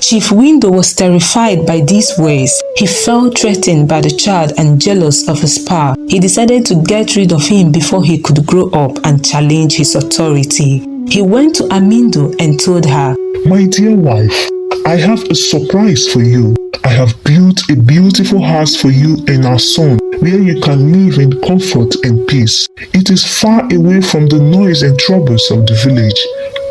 Chief Window was terrified by these words. He felt threatened by the child and jealous of his power. He decided to get rid of him before he could grow up and challenge his authority. He went to Amindo and told her, "My dear wife, I have a surprise for you. I have built a beautiful house for you and our son, where you can live in comfort and peace. It is far away from the noise and troubles of the village.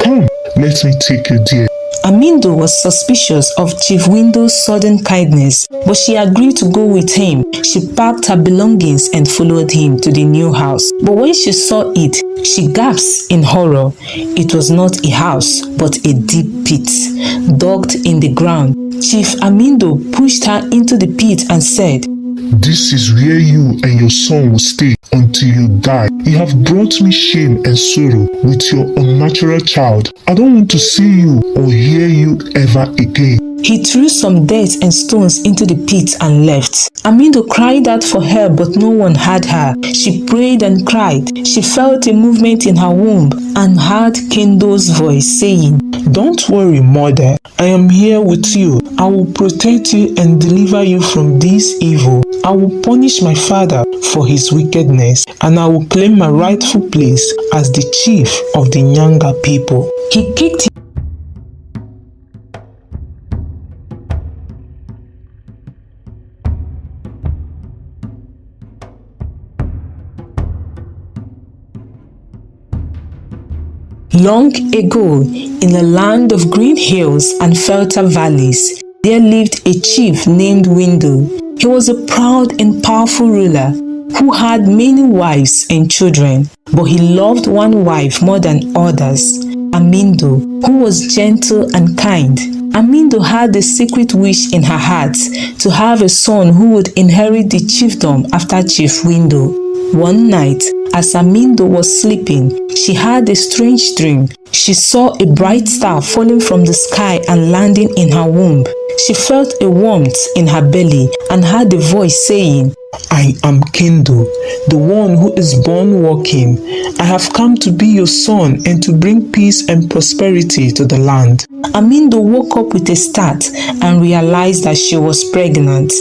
Come, let me take you there." Amindo was suspicious of Chief Window's sudden kindness, but she agreed to go with him. She packed her belongings and followed him to the new house. But when she saw it, she gasped in horror. It was not a house, but a deep pit, dug in the ground. Chief Amindo pushed her into the pit and said, "This is where you and your son will stay until you die. You have brought me shame and sorrow with your unnatural child. I don't want to see you or hear you ever again." He threw some dirt and stones into the pit and left. Amindo cried out for help, but no one heard her. She prayed and cried. She felt a movement in her womb and heard Kendo's voice saying, "Don't worry, mother. I am here with you. I will protect you and deliver you from this evil. I will punish my father for his wickedness, and I will claim my rightful place as the chief of the Nyanga people." He kicked Long ago, in a land of green hills and fertile valleys, there lived a chief named Window. He was a proud and powerful ruler who had many wives and children, but he loved one wife more than others, Amindo, who was gentle and kind. Amindo had a secret wish in her heart to have a son who would inherit the chiefdom after Chief Window. One night, as Amindo was sleeping, she had a strange dream. She saw a bright star falling from the sky and landing in her womb. She felt a warmth in her belly and heard a voice saying, "I am Kendo, the one who is born walking. I have come to be your son and to bring peace and prosperity to the land." Amindo woke up with a start and realized that she was pregnant.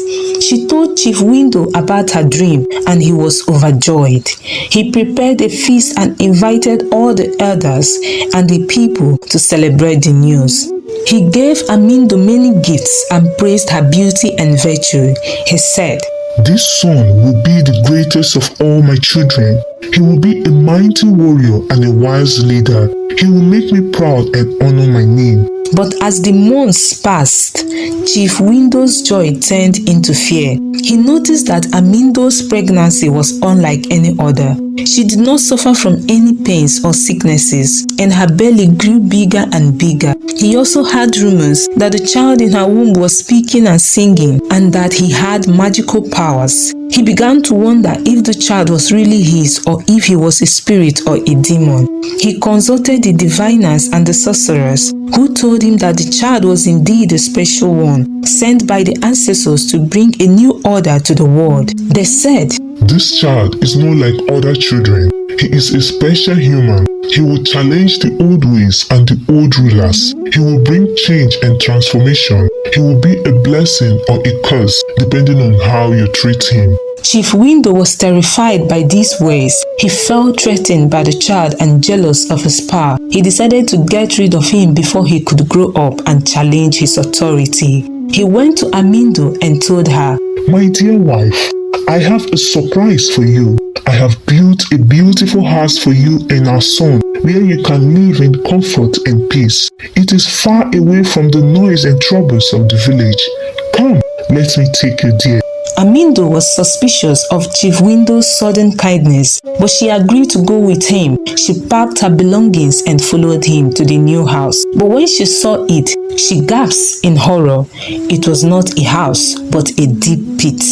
She told Chief Window about her dream and he was overjoyed. He prepared a feast and invited all the elders and the people to celebrate the news. He gave Amindo many gifts and praised her beauty and virtue. He said, "This son will be the greatest of all my children. He will be a mighty warrior and a wise leader. He will make me proud and honor my name." But as the months passed, Chief Window's joy turned into fear. He noticed that Amindo's pregnancy was unlike any other. She did not suffer from any pains or sicknesses, and her belly grew bigger and bigger. He also heard rumors that the child in her womb was speaking and singing, and that he had magical powers. He began to wonder if the child was really his or if he was a spirit or a demon. He consulted the diviners and the sorcerers, who told him that the child was indeed a special one, sent by the ancestors to bring a new order to the world. They said, "This child is not like other children. He is a special human. He will challenge the old ways and the old rulers. He will bring change and transformation. He will be a blessing or a curse, depending on how you treat him." Chief Window was terrified by these words. He felt threatened by the child and jealous of his power. He decided to get rid of him before he could grow up and challenge his authority. He went to Amindo and told her, "My dear wife, I have a surprise for you. I have built a beautiful house for you and our son, where you can live in comfort and peace. It is far away from the noise and troubles of the village. Come, let me take you there." Amindo was suspicious of Chief Window's sudden kindness, but she agreed to go with him. She packed her belongings and followed him to the new house. But when she saw it, she gasped in horror. It was not a house, but a deep pit,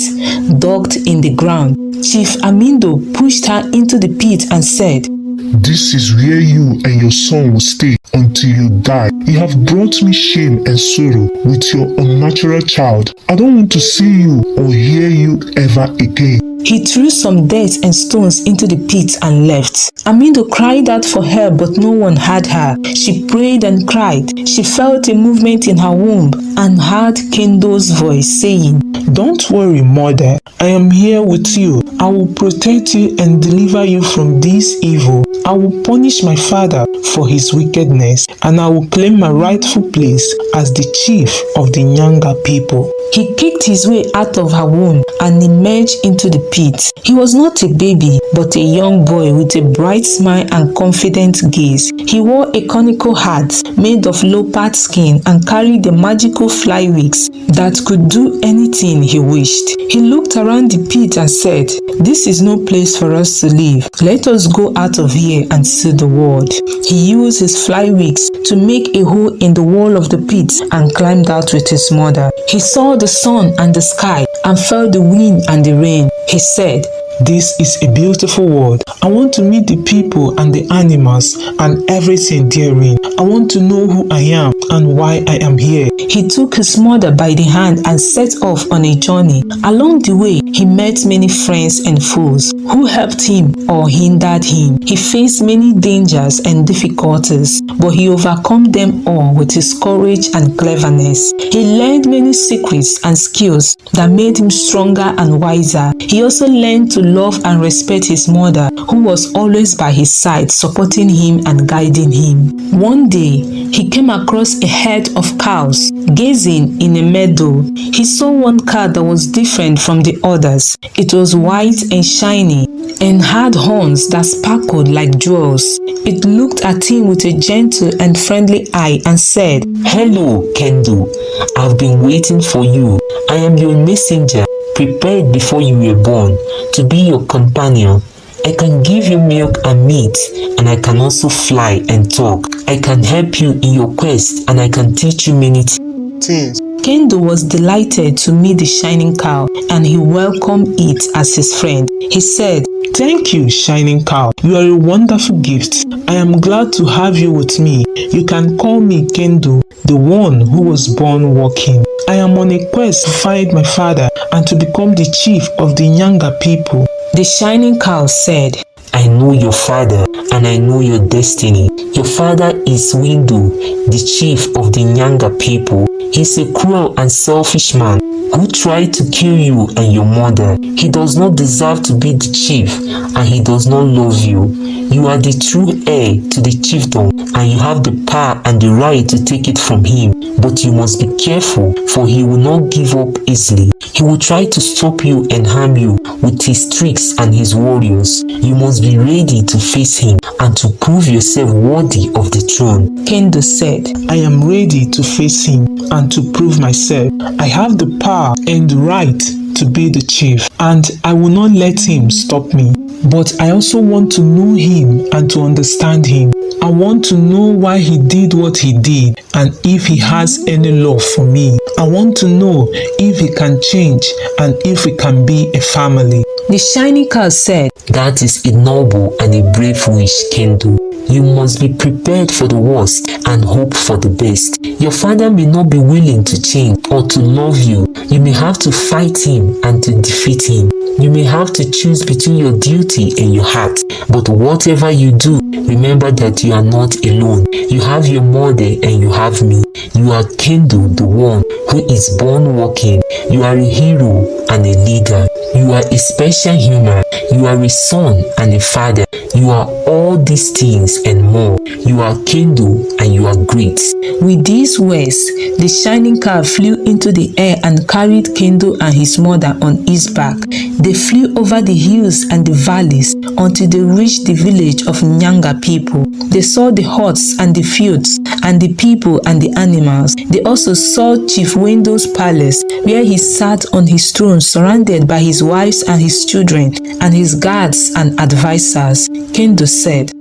dug in the ground. Chief Amindo pushed her into the pit and said, "This is where you and your son will stay until you die. You have brought me shame and sorrow with your unnatural child. I don't want to see you or hear you ever again." He threw some dirt and stones into the pit and left. Amindo cried out for help, but no one heard her. She prayed and cried. She felt a movement in her womb and heard Kendo's voice saying, "Don't worry, mother. I am here with you. I will protect you and deliver you from this evil. I will punish my father for his wickedness, and I will claim my rightful place as the chief of the Nyanga people." He kicked his way out of her womb and emerged into the pit. He was not a baby, but a young boy with a bright smile and confident gaze. He wore a conical hat made of leopard skin and carried a magical fly wings that could do anything he wished. He looked around the pit and said, "This is no place for us to live. Let us go out of here and see the world." He used his fly wings to make a hole in the wall of the pit and climbed out with his mother. He saw the sun and the sky and felt the wind and the rain. He said, "This is a beautiful world. I want to meet the people and the animals and everything therein. I want to know who I am and why I am here." He took his mother by the hand and set off on a journey. Along the way, he met many friends and foes who helped him or hindered him. He faced many dangers and difficulties, but he overcome them all with his courage and cleverness. He learned many secrets and skills that made him stronger and wiser. He also learned to love and respect his mother, who was always by his side, supporting him and guiding him. One day, he came across a herd of cows grazing in a meadow. He saw one cow that was different from the others. It was white and shiny and had horns that sparkled like jewels. It looked at him with a gentle and friendly eye and said, "Hello, Kendo. I've been waiting for you. I am your messenger, prepared before you were born, to be your companion. I can give you milk and meat, and I can also fly and talk. I can help you in your quest, and I can teach you many things." Kendo was delighted to meet the shining cow, and he welcomed it as his friend. He said, "Thank you, shining cow. You are a wonderful gift. I am glad to have you with me. You can call me Kendo, the one who was born walking. I am on a quest to find my father and to become the chief of the Nyanga people." The shining cow said, "I know your father, and I know your destiny. Your father is Windu, the chief of the Nyanga people. He's a cruel and selfish man who tried to kill you and your mother. He does not deserve to be the chief, and he does not love you. You are the true heir to the chiefdom, and you have the power and the right to take it from him. But you must be careful, for he will not give up easily. He will try to stop you and harm you with his tricks and his warriors. You must be ready to face him and to prove yourself worthy of the throne." Kendo said, "I am ready to face him and to prove myself. I have the power and the right to be the chief, and I will not let him stop me. But I also want to know him and to understand him. I want to know why he did what he did and if he has any love for me. I want to know if he can change and if we can be a family." The shining cow said, "That is a noble and a brave wish, Kendo. You must be prepared for the worst and hope for the best. Your father may not be willing to change or to love you. You may have to fight him and to defeat him. You may have to choose between your duty and your heart. But whatever you do, remember that you are not alone. You have your mother and you have me. You are Kendo, the one who is born walking. You are a hero and a leader. You are a special human. You are a son and a father. You are all these things and more. You are Kendo and you are great." With these words, the shining cow flew into the air and carried Kendo and his mother on its back. They flew over the hills and the valleys until they reached the village of Nyanga people. They saw the huts and the fields and the people and the animals. They also saw Chief Windo's palace, where he sat on his throne surrounded by his wives and his children and his guards and advisors. Kendo said,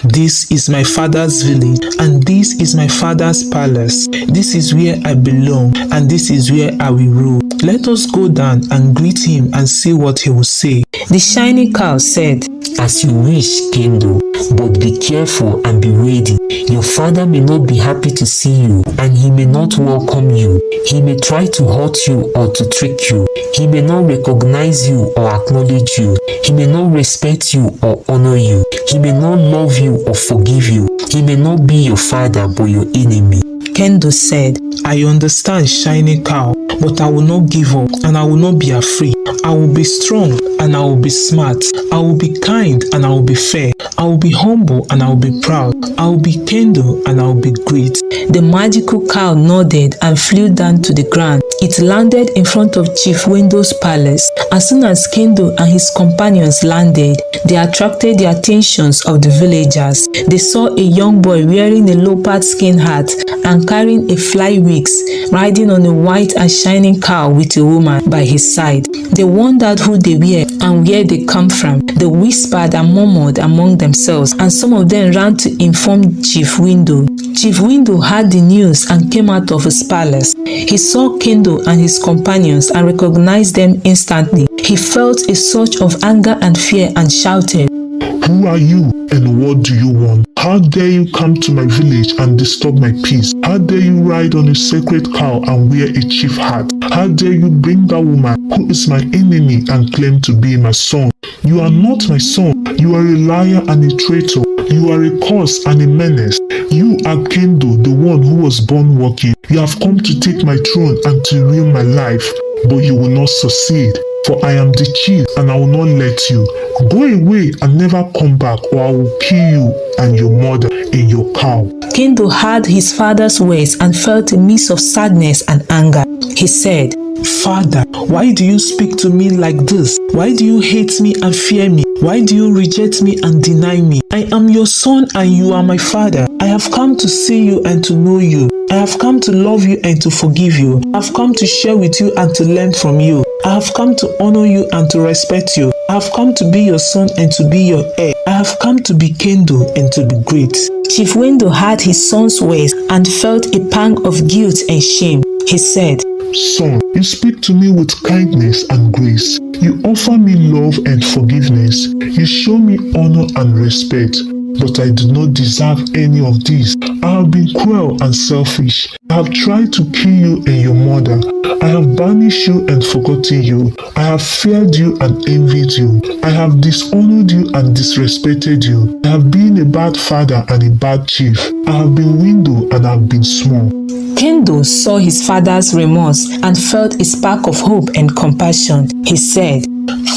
"This is my father's village, and this is my father's palace. This is where I belong, and this is where I will rule. Let us go down and greet him and see what he will say." The shining cow said, as you wish, Kendo, but be careful and be ready. Your father may not be happy to see you, and he may not welcome you. He may try to hurt you or to trick you. He may not recognize you or acknowledge you. He may not respect you or honor you. He may not love you or forgive you. He may not be your father but your enemy. Kendo said, I understand, shining cow, but I will not give up and I will not be afraid. I will be strong and I will be smart. I will be kind and I will be fair. I will be humble and I will be proud. I will be Kendo and I will be great. The magical cow nodded and flew down to the ground. It landed in front of Chief Wendo's palace. As soon as Kendo and his companions landed, they attracted the attentions of the villagers. They saw a young boy wearing a leopard skin hat and carrying a fly wings, riding on a white and shining cow with a woman by his side. They wondered who they were and where they come from. They whispered and murmured among themselves, and some of them ran to inform Chief Wendo. Chief Wendo heard the news and came out of his palace. He saw Kendo and his companions and recognized them instantly. He felt a surge of anger and fear and shouted, Who are you and what do you want? How dare you come to my village and disturb my peace? How dare you ride on a sacred cow and wear a chief hat? How dare you bring that woman who is my enemy and claim to be my son? You are not my son. You are a liar and a traitor. You are a curse and a menace. You are Kendo, the one who was born walking. You have come to take my throne and to ruin my life, but you will not succeed. For I am the chief and I will not let you. Go away and never come back, or I will kill you and your mother and your cow. Kendo heard his father's words and felt a mix of sadness and anger. He said, Father, why do you speak to me like this? Why do you hate me and fear me? Why do you reject me and deny me? I am your son and you are my father. I have come to see you and to know you. I have come to love you and to forgive you. I have come to share with you and to learn from you. I have come to honor you and to respect you. I have come to be your son and to be your heir. I have come to be Kendo and to be great. Chief Wendo heard his son's words and felt a pang of guilt and shame. He said, Son, you speak to me with kindness and grace. You offer me love and forgiveness. You show me honor and respect. But I do not deserve any of these. I have been cruel and selfish. I have tried to kill you and your mother. I have banished you and forgotten you. I have feared you and envied you. I have dishonored you and disrespected you. I have been a bad father and a bad chief. I have been window and I have been small. Kendo saw his father's remorse and felt a spark of hope and compassion. He said,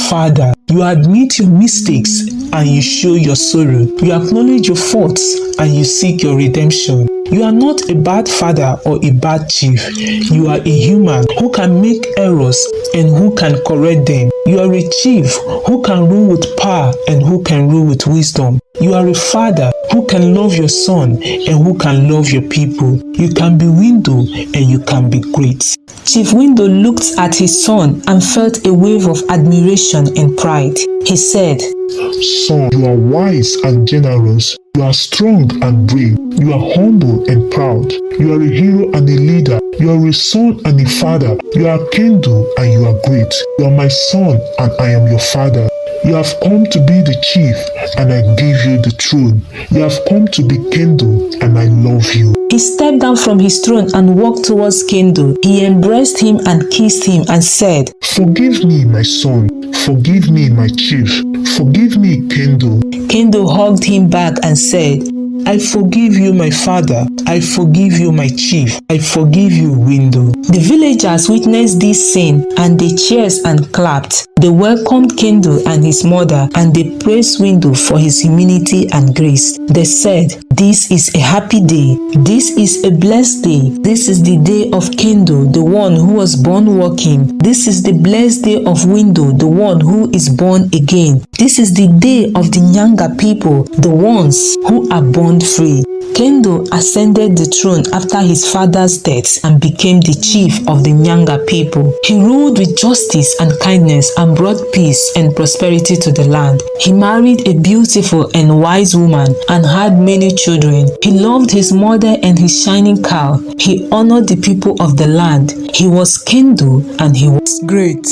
Father, you admit your mistakes and you show your sorrow. You acknowledge your faults and you seek your redemption. You are not a bad father or a bad chief. You are a human who can make errors and who can correct them. You are a chief who can rule with power and who can rule with wisdom. You are a father who can love your son and who can love your people. You can be window and you can be great. Chief Wendo looked at his son and felt a wave of admiration and pride. He said, Son, you are wise and generous. You are strong and brave. You are humble and proud. You are a hero and a leader. You are a son and a father. You are Kendo and you are great. You are my son and I am your father. You have come to be the chief and I give you the throne. You have come to be Kendo and I love you. He stepped down from his throne and walked towards Kendo. He embraced him and kissed him and said, Forgive me, my son. Forgive me, my chief. Forgive me, Kendo. Kendo hugged him back and said, I forgive you, my father. I forgive you, my chief. I forgive you, Window. The villagers witnessed this scene and they cheered and clapped. They welcomed Kendo and his mother and they praised Window for his humility and grace. They said, This is a happy day. This is a blessed day. This is the day of Kendo, the one who was born walking. This is the blessed day of Window, the one who is born again. This is the day of the Nyanga people, the ones who are born free. Kendo ascended the throne after his father's death and became the chief of the Nyanga people. He ruled with justice and kindness and brought peace and prosperity to the land. He married a beautiful and wise woman and had many children. He loved his mother and his shining cow. He honored the people of the land. He was Kendo and he was great.